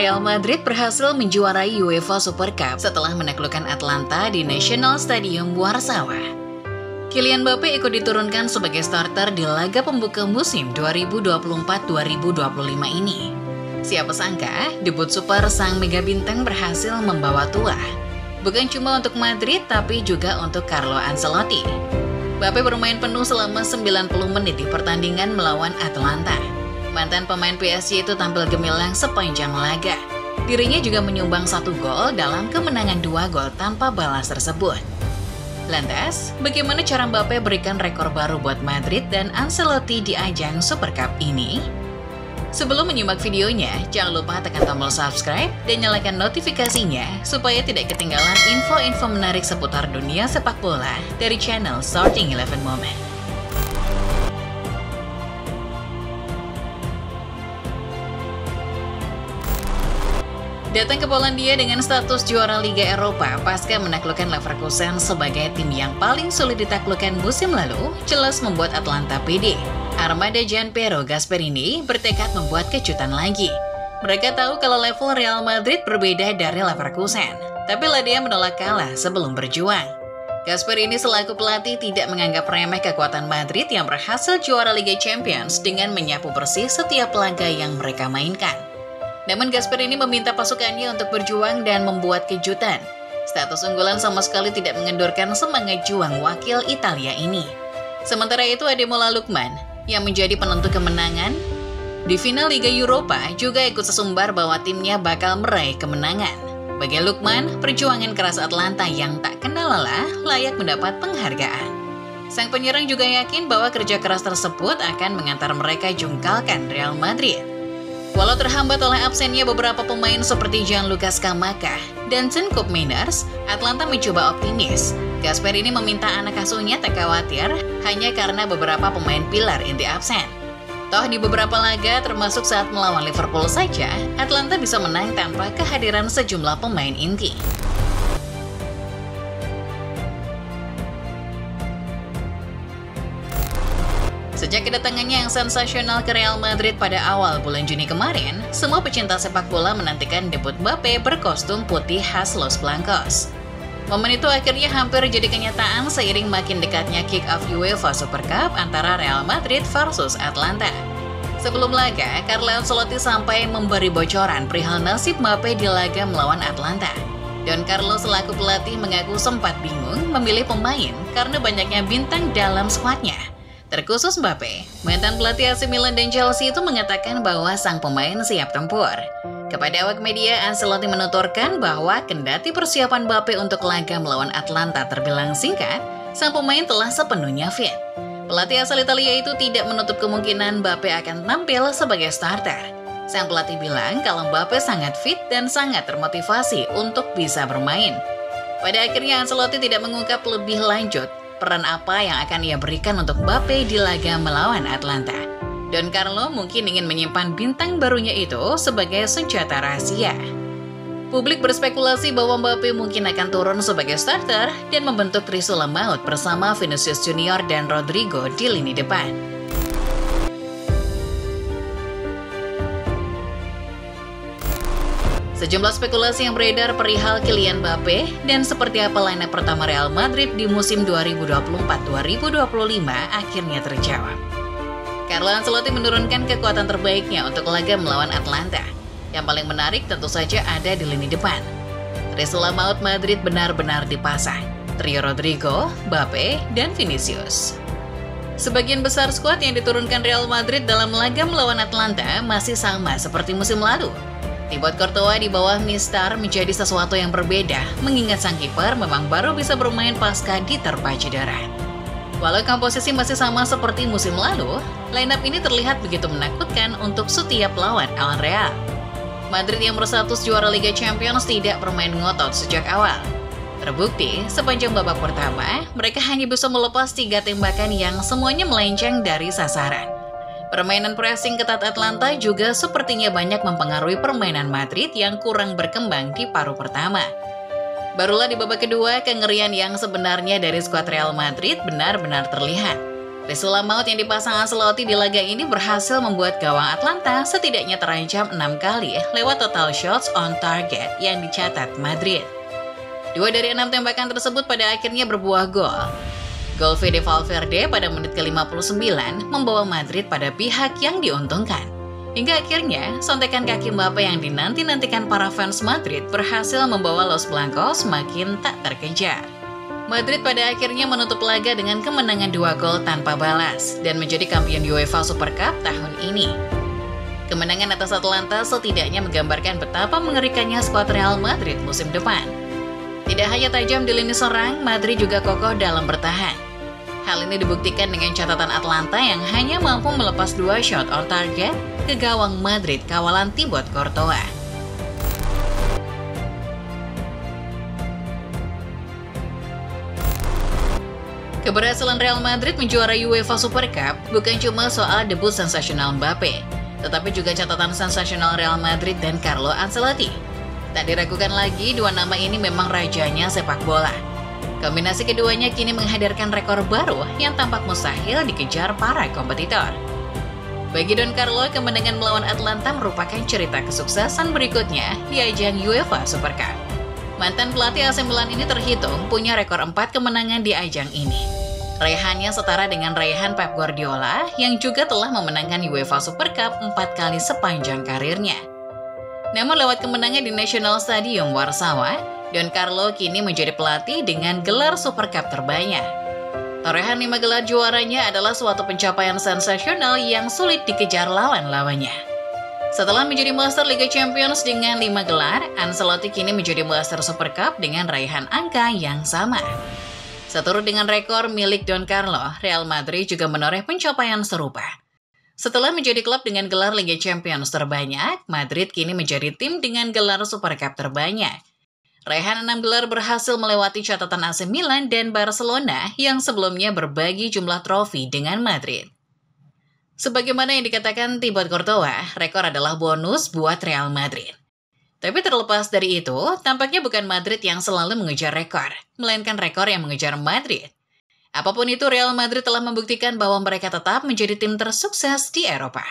Real Madrid berhasil menjuarai UEFA Super Cup setelah menaklukkan Atalanta di National Stadium Warsawa. Kylian Mbappe ikut diturunkan sebagai starter di laga pembuka musim 2024-2025 ini. Siapa sangka, debut super sang mega bintang berhasil membawa tuah. Bukan cuma untuk Madrid, tapi juga untuk Carlo Ancelotti. Mbappe bermain penuh selama 90 menit di pertandingan melawan Atalanta. Mantan pemain PSG itu tampil gemilang sepanjang laga. Dirinya juga menyumbang 1 gol dalam kemenangan 2 gol tanpa balas tersebut. Lantas, bagaimana cara Mbappe berikan rekor baru buat Madrid dan Ancelotti di ajang Super Cup ini? Sebelum menyimak videonya, jangan lupa tekan tombol subscribe dan nyalakan notifikasinya supaya tidak ketinggalan info-info menarik seputar dunia sepak bola dari channel Starting 11 Moment. Datang ke Polandia dengan status juara Liga Eropa pasca menaklukkan Leverkusen sebagai tim yang paling sulit ditaklukkan musim lalu, jelas membuat Atalanta pede. Armada Gianpiero Gasperini bertekad membuat kejutan lagi. Mereka tahu kalau level Real Madrid berbeda dari Leverkusen, tapi Ladia menolak kalah sebelum berjuang. Gasperini selaku pelatih tidak menganggap remeh kekuatan Madrid yang berhasil juara Liga Champions dengan menyapu bersih setiap laga yang mereka mainkan. Namun Gasperini meminta pasukannya untuk berjuang dan membuat kejutan. Status unggulan sama sekali tidak mengendorkan semangat juang wakil Italia ini. Sementara itu Ademola Lookman yang menjadi penentu kemenangan di final Liga Eropa juga ikut sesumbar bahwa timnya bakal meraih kemenangan. Bagi Lookman, perjuangan keras Atalanta yang tak kenal lelah layak mendapat penghargaan. Sang penyerang juga yakin bahwa kerja keras tersebut akan mengantar mereka jungkalkan Real Madrid. Walau terhambat oleh absennya beberapa pemain seperti Gianluca Scamacca dan Koop Meiners, Atalanta mencoba optimis. Gasperini meminta anak asuhnya tak khawatir hanya karena beberapa pemain pilar inti absen. Toh di beberapa laga termasuk saat melawan Liverpool saja, Atalanta bisa menang tanpa kehadiran sejumlah pemain inti. Sejak kedatangannya yang sensasional ke Real Madrid pada awal bulan Juni kemarin, semua pecinta sepak bola menantikan debut Mbappe berkostum putih khas Los Blancos. Momen itu akhirnya hampir jadi kenyataan seiring makin dekatnya kick-off UEFA Super Cup antara Real Madrid versus Atalanta. Sebelum laga, Carlo Ancelotti sampai memberi bocoran perihal nasib Mbappe di laga melawan Atalanta. Don Carlo selaku pelatih mengaku sempat bingung memilih pemain karena banyaknya bintang dalam skuadnya. Terkhusus Mbappe, mantan pelatih AC Milan dan Chelsea itu mengatakan bahwa sang pemain siap tempur. Kepada awak media, Ancelotti menuturkan bahwa kendati persiapan Mbappe untuk laga melawan Atalanta terbilang singkat, sang pemain telah sepenuhnya fit. Pelatih asal Italia itu tidak menutup kemungkinan Mbappe akan tampil sebagai starter. Sang pelatih bilang kalau Mbappe sangat fit dan sangat termotivasi untuk bisa bermain. Pada akhirnya Ancelotti tidak mengungkap lebih lanjut peran apa yang akan ia berikan untuk Mbappe di laga melawan Atalanta. Don Carlo mungkin ingin menyimpan bintang barunya itu sebagai senjata rahasia. Publik berspekulasi bahwa Mbappe mungkin akan turun sebagai starter dan membentuk trisula maut bersama Vinicius Junior dan Rodrigo di lini depan. Sejumlah spekulasi yang beredar perihal Kylian Mbappe dan seperti apa lineup pertama Real Madrid di musim 2024-2025 akhirnya terjawab. Carlo Ancelotti menurunkan kekuatan terbaiknya untuk laga melawan Atalanta. Yang paling menarik tentu saja ada di lini depan. Trisula maut Madrid benar-benar dipasang. Trio Rodrigo, Mbappe, dan Vinicius. Sebagian besar skuad yang diturunkan Real Madrid dalam laga melawan Atalanta masih sama seperti musim lalu. Thibaut Courtois di bawah Mistar menjadi sesuatu yang berbeda, mengingat sang kiper memang baru bisa bermain pasca diterpa cedera. Walau komposisi masih sama seperti musim lalu, lineup ini terlihat begitu menakutkan untuk setiap lawan Real. Madrid yang berstatus juara Liga Champions tidak bermain ngotot sejak awal. Terbukti, sepanjang babak pertama, mereka hanya bisa melepas 3 tembakan yang semuanya melenceng dari sasaran. Permainan pressing ketat Atalanta juga sepertinya banyak mempengaruhi permainan Madrid yang kurang berkembang di paruh pertama. Barulah di babak kedua, kengerian yang sebenarnya dari skuad Real Madrid benar-benar terlihat. Trisula maut yang dipasang Ancelotti di laga ini berhasil membuat gawang Atlanta setidaknya terancam 6 kali lewat total shots on target yang dicatat Madrid. 2 dari 6 tembakan tersebut pada akhirnya berbuah gol. Gol Fede Valverde pada menit ke-59 membawa Madrid pada pihak yang diuntungkan. Hingga akhirnya, sontekan kaki Mbappe yang dinanti-nantikan para fans Madrid berhasil membawa Los Blancos semakin tak terkejar. Madrid pada akhirnya menutup laga dengan kemenangan 2 gol tanpa balas dan menjadi kampion UEFA Super Cup tahun ini. Kemenangan atas Atlanta setidaknya menggambarkan betapa mengerikannya skuad Real Madrid musim depan. Tidak hanya tajam di lini serang, Madrid juga kokoh dalam bertahan. Hal ini dibuktikan dengan catatan Atlanta yang hanya mampu melepas 2 shot on target ke gawang Madrid kawalan Thibaut Courtois. Keberhasilan Real Madrid menjuarai UEFA Super Cup bukan cuma soal debut sensasional Mbappe, tetapi juga catatan sensasional Real Madrid dan Carlo Ancelotti. Tak diragukan lagi, 2 nama ini memang rajanya sepak bola. Kombinasi keduanya kini menghadirkan rekor baru yang tampak mustahil dikejar para kompetitor. Bagi Don Carlo, kemenangan melawan Atlanta merupakan cerita kesuksesan berikutnya di ajang UEFA Super Cup. Mantan pelatih AC Milan ini terhitung punya rekor 4 kemenangan di ajang ini. Raihannya setara dengan raihan Pep Guardiola yang juga telah memenangkan UEFA Super Cup 4 kali sepanjang karirnya. Namun lewat kemenangan di National Stadium Warsawa, Don Carlo kini menjadi pelatih dengan gelar Super Cup terbanyak. Torehan 5 gelar juaranya adalah suatu pencapaian sensasional yang sulit dikejar lawan-lawannya. Setelah menjadi Master Liga Champions dengan 5 gelar, Ancelotti kini menjadi Master Super Cup dengan raihan angka yang sama. Seturut dengan rekor milik Don Carlo, Real Madrid juga menoreh pencapaian serupa. Setelah menjadi klub dengan gelar Liga Champions terbanyak, Madrid kini menjadi tim dengan gelar Super Cup terbanyak. Raihan 6 gelar berhasil melewati catatan AC Milan dan Barcelona yang sebelumnya berbagi jumlah trofi dengan Madrid. Sebagaimana yang dikatakan Thibaut Courtois, rekor adalah bonus buat Real Madrid. Tapi terlepas dari itu, tampaknya bukan Madrid yang selalu mengejar rekor, melainkan rekor yang mengejar Madrid. Apapun itu, Real Madrid telah membuktikan bahwa mereka tetap menjadi tim tersukses di Eropa.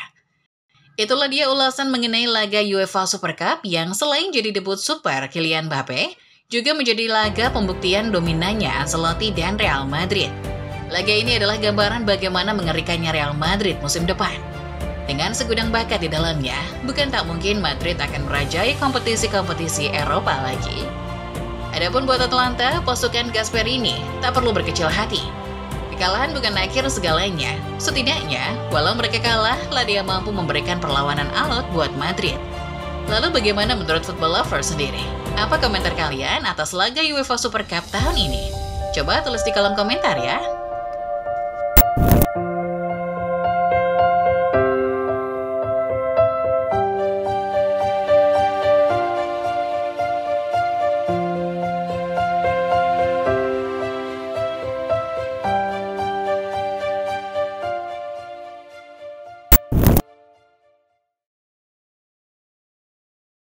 Itulah dia ulasan mengenai laga UEFA Super Cup yang selain jadi debut super Kylian Mbappe, juga menjadi laga pembuktian dominannya Ancelotti dan Real Madrid. Laga ini adalah gambaran bagaimana mengerikannya Real Madrid musim depan. Dengan segudang bakat di dalamnya, bukan tak mungkin Madrid akan merajai kompetisi-kompetisi Eropa lagi. Adapun buat Atlanta, pasukan Gasperini tak perlu berkecil hati. Kekalahan bukan akhir segalanya. Setidaknya, walau mereka kalah, dia mampu memberikan perlawanan alot buat Madrid. Lalu bagaimana menurut football lover sendiri? Apa komentar kalian atas laga UEFA Super Cup tahun ini? Coba tulis di kolom komentar ya.